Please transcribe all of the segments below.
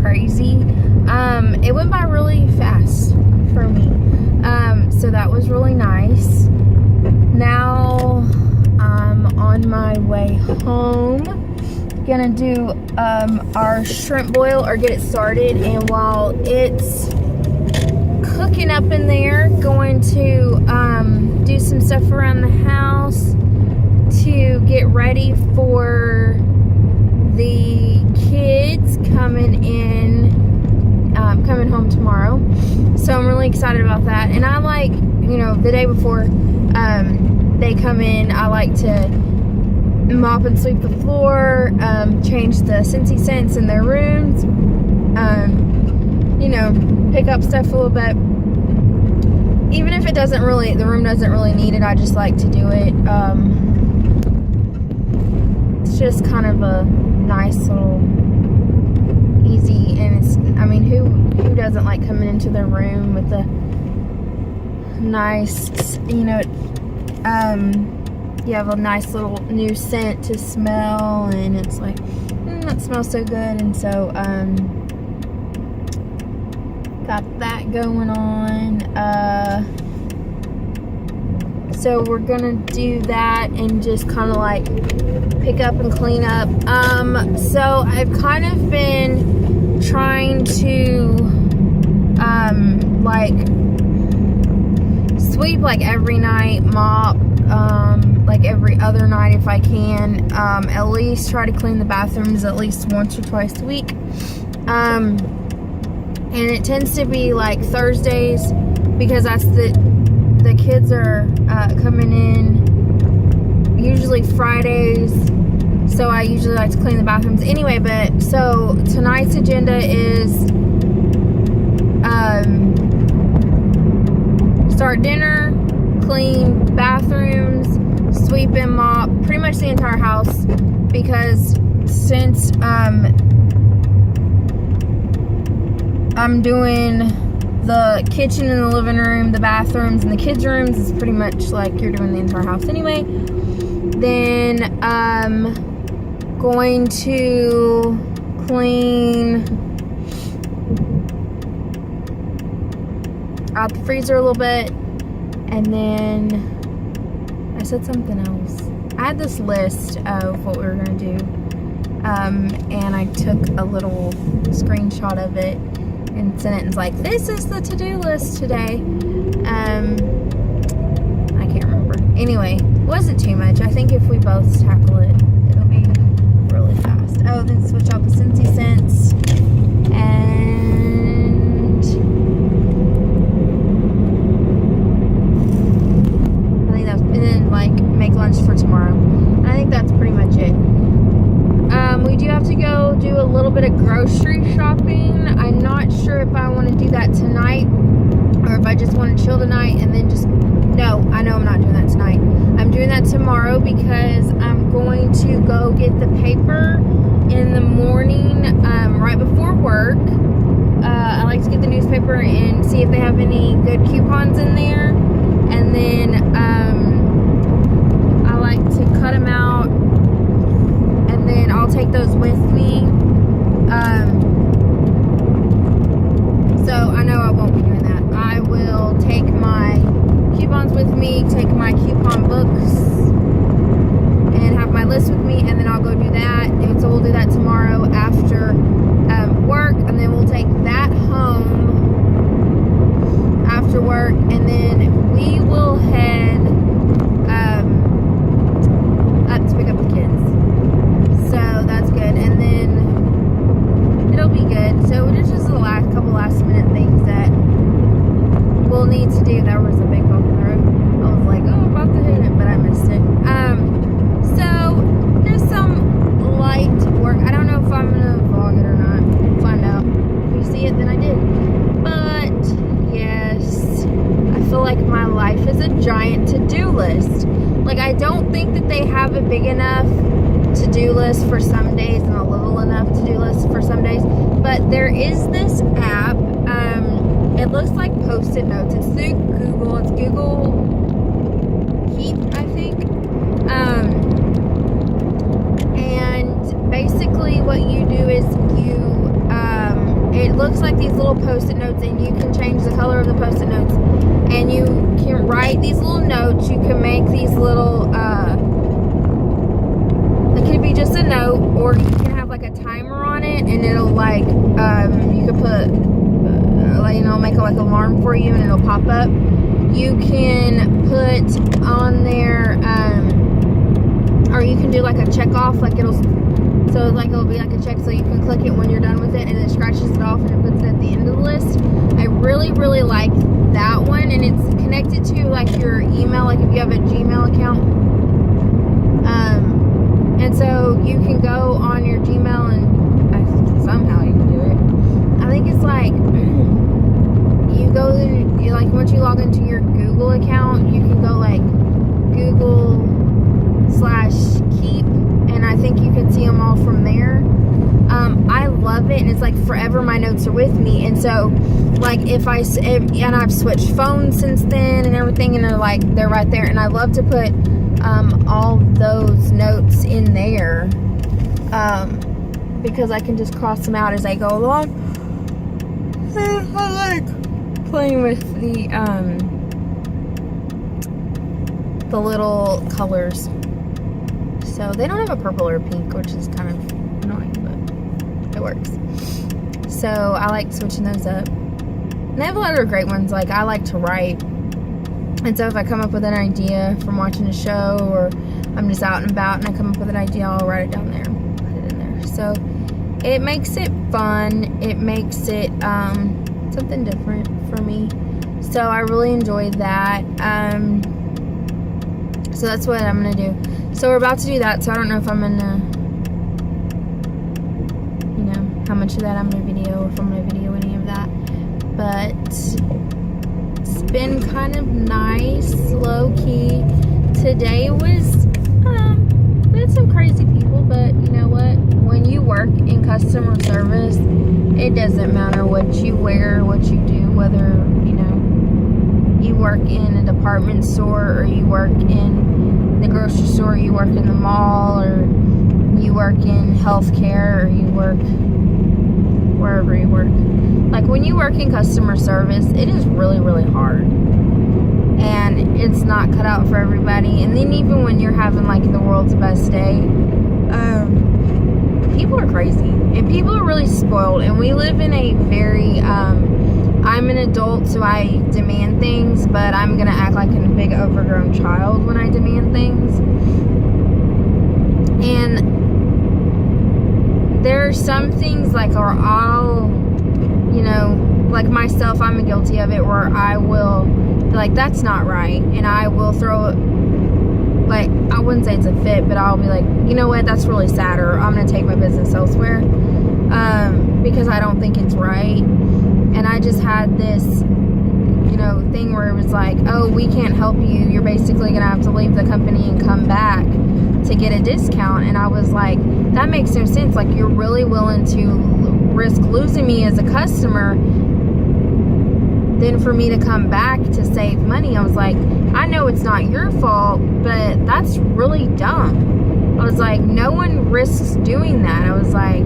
crazy. It went by really fast for me. So that was really nice. Now I'm on my way home. Gonna do our shrimp boil or get it started, and while it's cooking up in there, going to do some stuff around the house to get ready for the kids coming home tomorrow. So I'm really excited about that. And I like, the day before they come in, I like to mop and sweep the floor, change the Scentsy scents in their rooms, pick up stuff a little bit. Even if the room doesn't really need it, I just like to do it. It's just kind of a nice little easy, and who doesn't like coming into their room with a nice, you have a nice little new scent to smell, and it's like, that smells so good. And so, got that going on. So we're gonna do that and just kind of like pick up and clean up. So I've kind of been trying to like sweep like every night, mop like every other night if I can, at least try to clean the bathrooms at least once or twice a week. And it tends to be like Thursdays, because that's the kids are coming in usually Fridays, so I usually like to clean the bathrooms anyway. But so tonight's agenda is start dinner, clean bathrooms, sweep and mop pretty much the entire house, because since I'm doing the kitchen and the living room, the bathrooms, and the kids' rooms, is pretty much like you're doing the entire house anyway. Then I'm going to clean out the freezer a little bit, and then I said something else. I had this list of what we were going to do, and I took a little screenshot of it and sent it, and it's like, this is the to-do list today. I can't remember. Anyway, it wasn't too much. I think if we both tackle it, it'll be really fast. Oh, then switch out the Scentsy scents, and I think that's, and then like make lunch for tomorrow. I think that's pretty much it. We do have to go do a little bit of grocery shopping. I'm not sure if I want to do that tonight or if I just want to chill tonight and then just, no, I know I'm not doing that tonight. I'm doing that tomorrow because I'm going to go get the paper in the morning, right before work. I like to get the newspaper and see if they have any good coupons in there. And then I like to cut them out, and then I'll take those with me. So I know I won't be doing that. I will take my coupons with me, take my coupon books, and have my list with me, and then I'll go do that. And so we'll do that tomorrow after work, and then we'll take that home after work, and then we will head up to pick up the kids. So that's good, and then it'll be good. So there's just a couple last minute things that we'll need to do. There was a big bump in the road. I was like, oh, I'm about to hit it, but I missed it. So just some light work. I don't know if I'm gonna vlog it or not. We'll find out. If you see it, then I did. But yes, I feel like my life is a giant to-do list. Like, I don't think that they have a big enough to-do list for some days and a little enough to-do list for some days. But there is this app. It looks like Post-it notes. It's through Google. It's Google Keep, I think. And basically what you do is you it looks like these little post-it notes, and you can change the color of the post-it notes, and you can write these little notes. You can make these little it could be just a note, or you can have like a timer on it, and it'll like you could put like, you know, make like an alarm for you, and it'll pop up. You can put on there or you can do like a check off, like it'll be like a check, so you can click it when you're done with it, and it scratches it off and it puts it at the end of the list. I really like that one, and it's connected to like your email, like if you have a Gmail account. And so you can go on your Gmail, and somehow you can do it. I think it's like you go like once you log into your Google account, you can go like Google/keep, and I think you can see them all from there. I love it, and it's like forever my notes are with me. And so like and I've switched phones since then and everything, and they're right there, and I love to put all those notes in there because I can just cross them out as I go along. I like playing with the little colors. So they don't have a purple or a pink, which is kind of annoying, but it works. So I like switching those up. And they have a lot of great ones. Like, I like to write. And so if I come up with an idea from watching a show, or I'm just out and about and I come up with an idea, I'll write it down there, put it in there. So it makes it fun. It makes it something different for me. So I really enjoy that. So that's what I'm going to do. So we're about to do that. So I don't know if I'm going to, you know, how much of that I'm going to video, or if I'm going to video any of that. But it's been kind of nice, low-key. Today was, we had some crazy people, but you know what? When you work in customer service, it doesn't matter what you wear, what you do, whether, you know, you work in a department store, or you work in the grocery store, or you work in the mall, or you work in healthcare, or you work wherever you work. Like, when you work in customer service, it is really, really hard. And it's not cut out for everybody. And then even when you're having, like, the world's best day, people are crazy. And people are really spoiled. And we live in a very, I'm an adult, so I demand things, but I'm going to act like a big overgrown child when I demand things. And there are some things, like, or I'll, you know, like myself, I'm guilty of it, where I will be like, that's not right, and I will throw it, like, I wouldn't say it's a fit, but I'll be like, you know what, that's really sad, or I'm going to take my business elsewhere, because I don't think it's right. And I just had this, you know, thing where it was like, oh, we can't help you, you're basically going to have to leave the company and come back to get a discount. And I was like, that makes no sense. Like, you're really willing to risk losing me as a customer than for me to come back to save money. I was like, I know it's not your fault, but that's really dumb. I was like, no one risks doing that. I was like,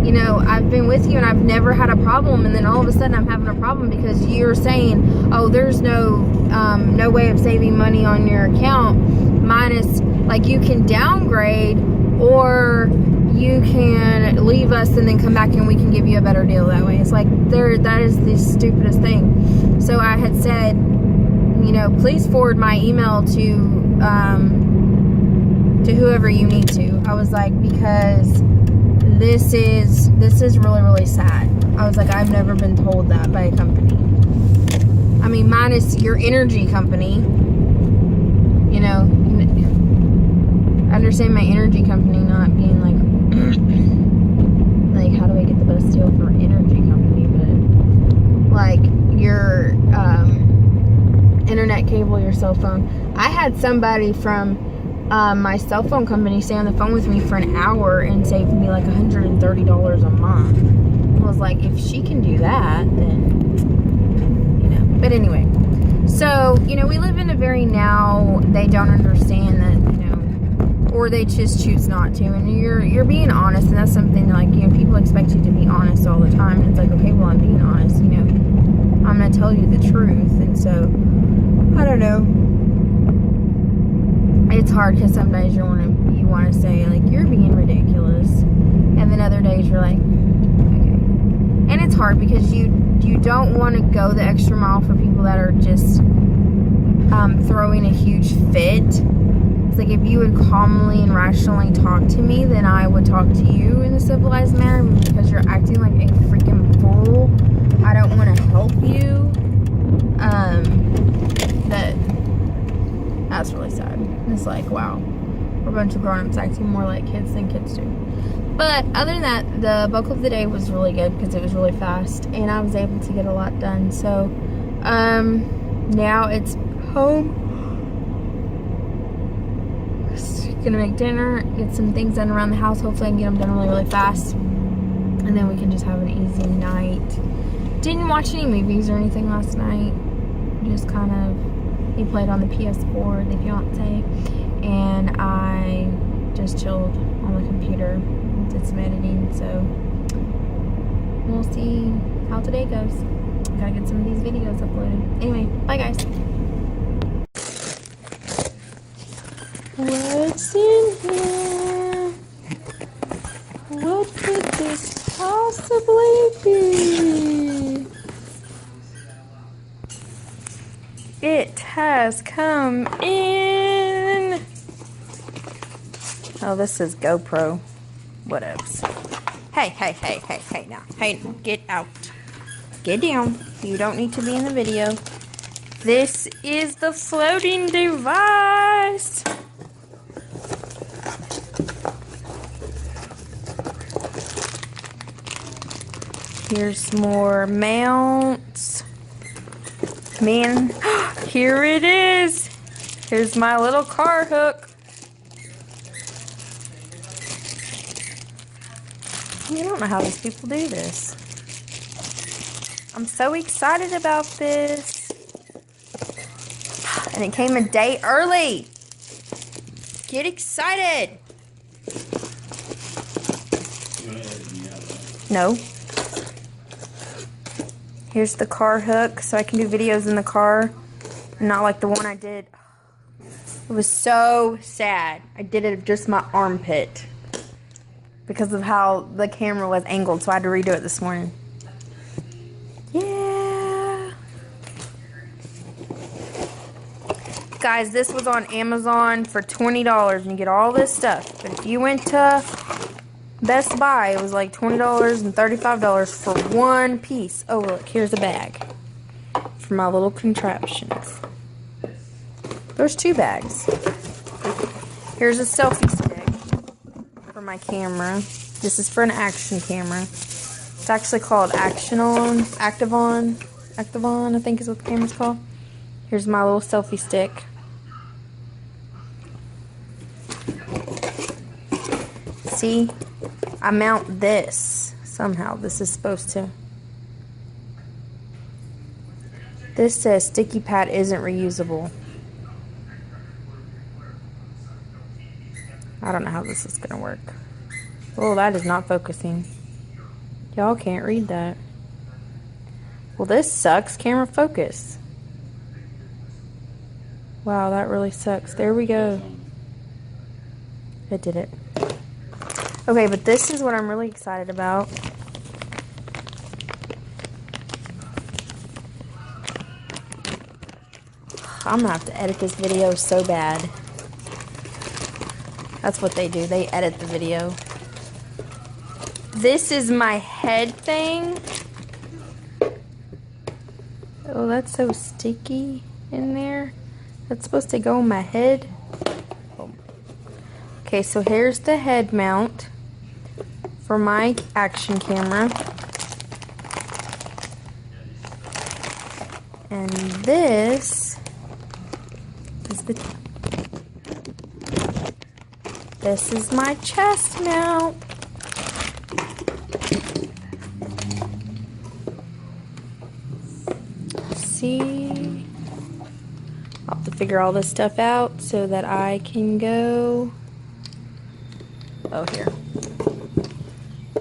you know, I've been with you and I've never had a problem, and then all of a sudden I'm having a problem because you're saying, oh, there's no way of saving money on your account, minus, like, you can downgrade, or you can leave us and then come back and we can give you a better deal that way. It's like, that is the stupidest thing. So I had said, you know, please forward my email to whoever you need to. I was like, because this is really, really sad. I was like, I've never been told that by a company. I mean, minus your energy company, you know. I understand my energy company not being like, like, how do I get the best deal for an energy company? But like your internet cable, your cell phone. I had somebody from my cell phone company stay on the phone with me for an hour and saved me like $130 a month. I was like, if she can do that, then, you know. But anyway, so, you know, we live in a very now, they don't understand that, you know, or they just choose not to. And you're being honest, and that's something that, like, you know, people expect you to be honest all the time, and it's like, okay, well, I'm being honest, you know, I'm gonna tell you the truth. And so I don't know, it's hard because some days you want to say, like, you're being ridiculous, and then other days you're like, okay. And it's hard because you don't want to go the extra mile for people that are just throwing a huge fit. It's like, if you would calmly and rationally talk to me, then I would talk to you in a civilized manner. Because you're acting like a freaking fool, I don't want to help you. That's really sad. It's like, wow, we're a bunch of grown-ups acting more like kids than kids do. But other than that, the bulk of the day was really good because it was really fast, and I was able to get a lot done. So now it's home. Just gonna make dinner, get some things done around the house. Hopefully I can get them done really, really fast, and then we can just have an easy night. Didn't watch any movies or anything last night. Just kind of, he played on the PS4, the fiance, and I just chilled on the computer, did some editing. So we'll see how today goes. Gotta get some of these videos uploaded. Anyway, bye guys. What's in here? What could this possibly be? It has come in. Oh, this is GoPro. Whatevs. Hey now. Hey, get out. Get down. You don't need to be in the video. This is the floating device. Here's more mounts. Man, here it is. Here's my little car hook. I don't know how these people do this. I'm so excited about this. And it came a day early. Get excited. No. Here's the car hook, so I can do videos in the car. Not like the one I did. It was so sad. I did it of just my armpit because of how the camera was angled, so I had to redo it this morning. Yeah. Guys, this was on Amazon for $20 and you get all this stuff. But if you went to Best Buy, it was like $20 and $35 for one piece. Oh, look, here's a bag for my little contraptions. There's two bags. Here's a selfie stick for my camera. This is for an action camera. It's actually called Activon, I think is what the camera's called. Here's my little selfie stick. See? I mount this somehow. This is supposed to. This says sticky pad isn't reusable. I don't know how this is gonna work. Oh, that is not focusing. Y'all can't read that. Well, this sucks. Camera focus. Wow, that really sucks. There we go. It did it. Okay, but this is what I'm really excited about. I'm gonna have to edit this video so bad. That's what they do. They edit the video. This is my head thing. Oh, that's so sticky in there. That's supposed to go on my head. Oh. Okay, so here's the head mount for my action camera. And this is my chest mount. See? I'll have to figure all this stuff out so that I can go Oh, here.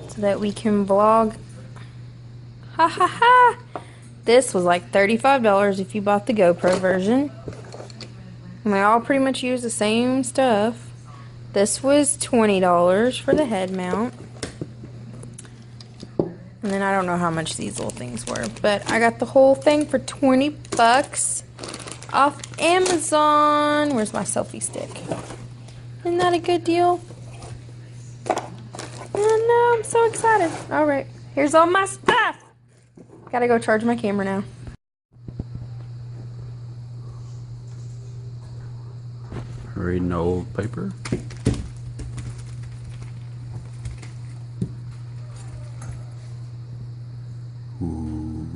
So that we can vlog. Ha ha ha! This was like $35 if you bought the GoPro version. And they all pretty much use the same stuff. This was $20 for the head mount. And then I don't know how much these little things were. But I got the whole thing for 20 bucks off Amazon. Where's my selfie stick? Isn't that a good deal? Oh no, I'm so excited. Alright, here's all my stuff. Gotta go charge my camera now. Reading old paper. Ooh.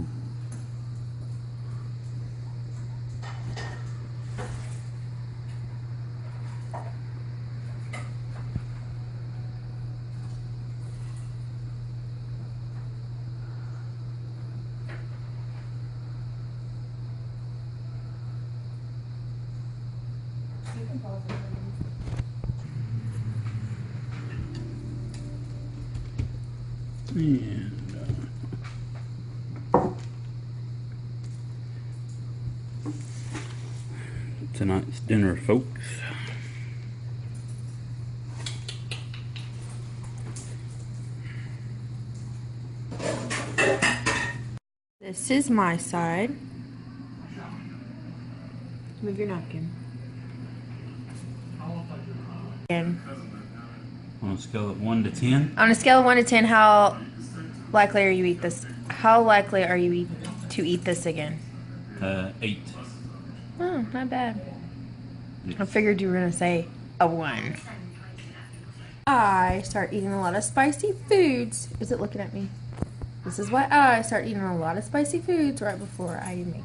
And tonight's dinner, folks. This is my side. Move your napkin. And On a scale of 1 to 10? on a scale of 1 to 10, how likely are you to eat this? How likely are you to eat this again? 8. Oh, not bad. I figured you were gonna say a 1. I start eating a lot of spicy foods. Is it looking at me? This is why I start eating a lot of spicy foods right before I make